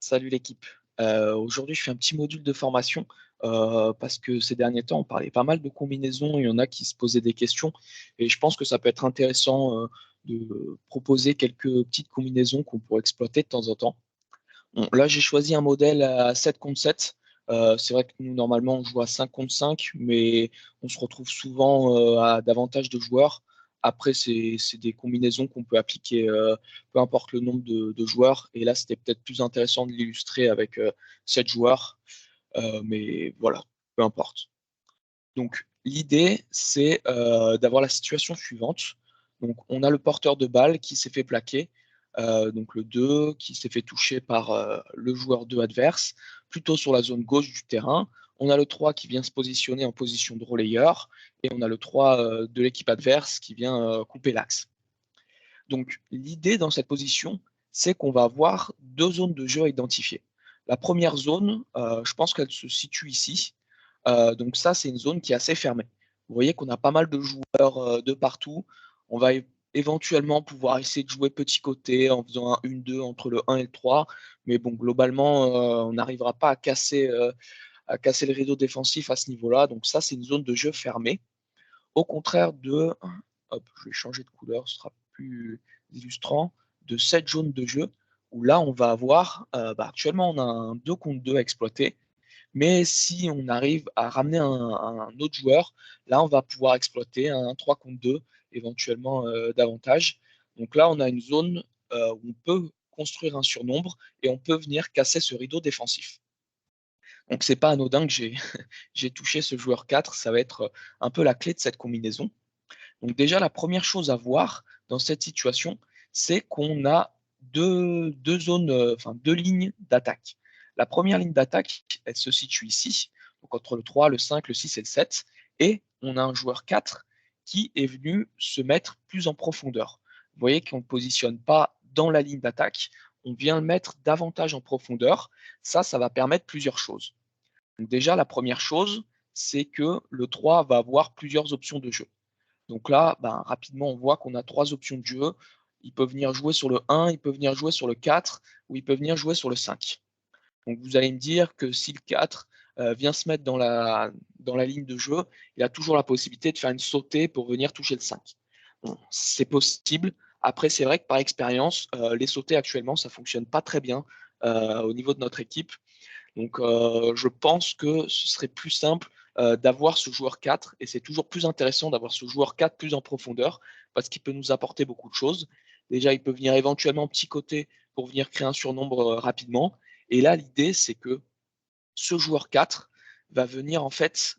Salut l'équipe. Aujourd'hui, je fais un petit module de formation parce que ces derniers temps, on parlait pas mal de combinaisons. Il y en a qui se posaient des questions et je pense que ça peut être intéressant de proposer quelques petites combinaisons qu'on pourrait exploiter de temps en temps. Bon, là, j'ai choisi un modèle à 7 contre 7. C'est vrai que nous, normalement, on joue à 5 contre 5, mais on se retrouve souvent à davantage de joueurs. Après, c'est des combinaisons qu'on peut appliquer, peu importe le nombre de joueurs. Et là, c'était peut-être plus intéressant de l'illustrer avec 7 joueurs. Mais voilà, peu importe. Donc, l'idée, c'est d'avoir la situation suivante. Donc, on a le porteur de balle qui s'est fait plaquer, donc le 2 qui s'est fait toucher par le joueur 2 adverse, plutôt sur la zone gauche du terrain. On a le 3 qui vient se positionner en position de relayeur, et on a le 3 de l'équipe adverse qui vient couper l'axe. Donc, l'idée dans cette position, c'est qu'on va avoir deux zones de jeu à identifier. La première zone, je pense qu'elle se situe ici. Donc ça, c'est une zone qui est assez fermée. Vous voyez qu'on a pas mal de joueurs de partout. On va éventuellement pouvoir essayer de jouer petit côté en faisant un 1-2 entre le 1 et le 3. Mais bon, globalement, on n'arrivera pas à casser le rideau défensif à ce niveau-là. Donc ça, c'est une zone de jeu fermée. Au contraire de, hop, je vais changer de couleur, ce sera plus illustrant, de cette zone de jeu, où là, on va avoir, actuellement, on a un 2 contre 2 à exploiter, mais si on arrive à ramener un autre joueur, là, on va pouvoir exploiter un 3 contre 2, éventuellement davantage. Donc là, on a une zone où on peut construire un surnombre et on peut venir casser ce rideau défensif. Donc c'est pas anodin que j'ai j'ai touché ce joueur 4, ça va être un peu la clé de cette combinaison. Donc déjà, la première chose à voir dans cette situation, c'est qu'on a deux zones, enfin deux lignes d'attaque. La première ligne d'attaque, elle se situe ici, donc entre le 3, le 5, le 6 et le 7. Et on a un joueur 4 qui est venu se mettre plus en profondeur. Vous voyez qu'on ne positionne pas dans la ligne d'attaque, on vient le mettre davantage en profondeur. Ça va permettre plusieurs choses. Donc déjà, la première chose, c'est que le 3 va avoir plusieurs options de jeu. Donc là, rapidement, on voit qu'on a trois options de jeu. Il peut venir jouer sur le 1, il peut venir jouer sur le 4, ou il peut venir jouer sur le 5. Donc vous allez me dire que si le 4 vient se mettre dans la ligne de jeu, il a toujours la possibilité de faire une sautée pour venir toucher le 5. Bon, c'est possible. Après, c'est vrai que par expérience, les sautées actuellement, ça ne fonctionne pas très bien au niveau de notre équipe. Donc, je pense que ce serait plus simple d'avoir ce joueur 4, et c'est toujours plus intéressant d'avoir ce joueur 4 plus en profondeur, parce qu'il peut nous apporter beaucoup de choses. Déjà, il peut venir éventuellement petit côté pour venir créer un surnombre rapidement. Et là, l'idée, c'est que ce joueur 4 va venir en fait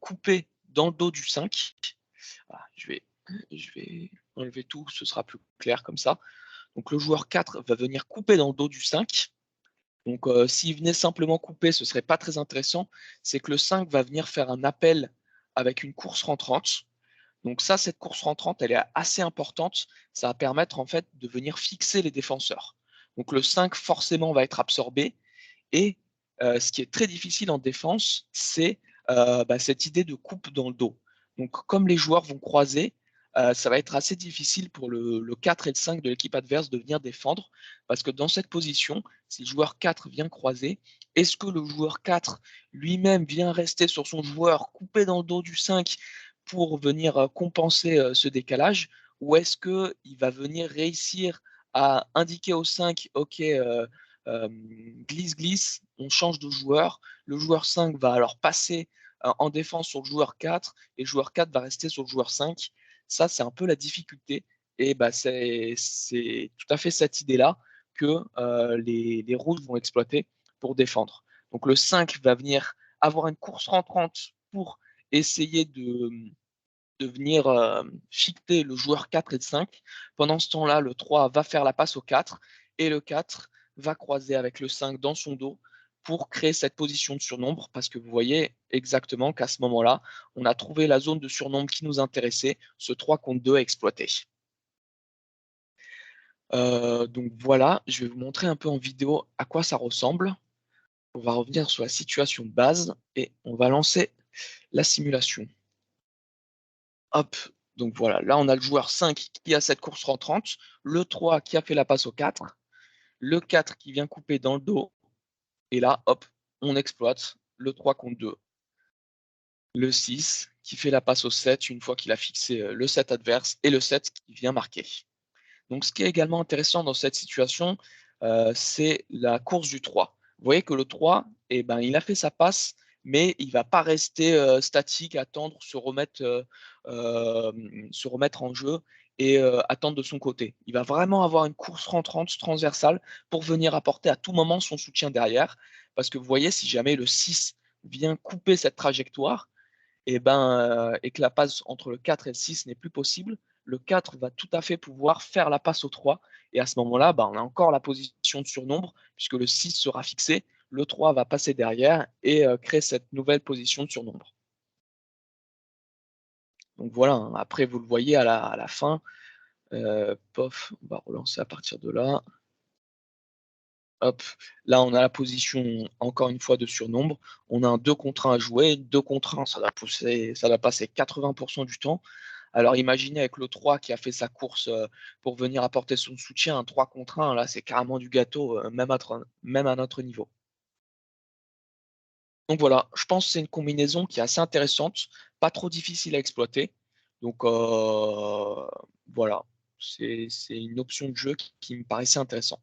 couper dans le dos du 5. Voilà, je vais enlever tout, ce sera plus clair comme ça. Donc, le joueur 4 va venir couper dans le dos du 5. Donc, s'il venait simplement couper, ce serait pas très intéressant. C'est que le 5 va venir faire un appel avec une course rentrante. Donc ça, cette course rentrante, elle est assez importante. Ça va permettre en fait de venir fixer les défenseurs. Donc le 5 forcément va être absorbé. Et ce qui est très difficile en défense, c'est cette idée de coupe dans le dos. Donc comme les joueurs vont croiser, ça va être assez difficile pour le 4 et le 5 de l'équipe adverse de venir défendre, parce que dans cette position, si le joueur 4 vient croiser, est-ce que le joueur 4 lui-même vient rester sur son joueur coupé dans le dos du 5 pour venir compenser ce décalage, ou est-ce qu'il va venir réussir à indiquer au 5, OK, glisse, glisse, on change de joueur, le joueur 5 va alors passer en défense sur le joueur 4, et le joueur 4 va rester sur le joueur 5. Ça, c'est un peu la difficulté, et c'est tout à fait cette idée-là que les rouges vont exploiter pour défendre. Donc le 5 va venir avoir une course rentrante pour essayer de venir ficter le joueur 4 et 5. Pendant ce temps-là, le 3 va faire la passe au 4, et le 4 va croiser avec le 5 dans son dos pour créer cette position de surnombre, parce que vous voyez exactement qu'à ce moment-là, on a trouvé la zone de surnombre qui nous intéressait, ce 3 contre 2 à exploiter. Donc voilà, je vais vous montrer un peu en vidéo à quoi ça ressemble. On va revenir sur la situation de base et on va lancer la simulation. Hop, donc voilà, là on a le joueur 5 qui a cette course rentrante, le 3 qui a fait la passe au 4, le 4 qui vient couper dans le dos, Et là, hop, on exploite le 3 contre 2. Le 6 qui fait la passe au 7 une fois qu'il a fixé le 7 adverse et le 7 qui vient marquer. Donc ce qui est également intéressant dans cette situation, c'est la course du 3. Vous voyez que le 3, eh ben, il a fait sa passe, mais il ne va pas rester statique, attendre, se remettre en jeu et attendre de son côté. Il va vraiment avoir une course rentrante transversale pour venir apporter à tout moment son soutien derrière. Parce que vous voyez, si jamais le 6 vient couper cette trajectoire, et que la passe entre le 4 et le 6 n'est plus possible, le 4 va tout à fait pouvoir faire la passe au 3. Et à ce moment-là, on a encore la position de surnombre, puisque le 6 sera fixé, le 3 va passer derrière et créer cette nouvelle position de surnombre. Donc voilà, hein. Après vous le voyez à la fin, pof, on va relancer à partir de là. Hop, là on a la position encore une fois de surnombre. On a un 2 contre 1 à jouer. 2 contre 1, ça va passer 80% du temps. Alors imaginez avec le 3 qui a fait sa course pour venir apporter son soutien, un 3 contre 1, là c'est carrément du gâteau, même à notre niveau. Donc voilà, je pense que c'est une combinaison qui est assez intéressante, pas trop difficile à exploiter. Donc voilà, c'est une option de jeu qui me paraissait intéressant.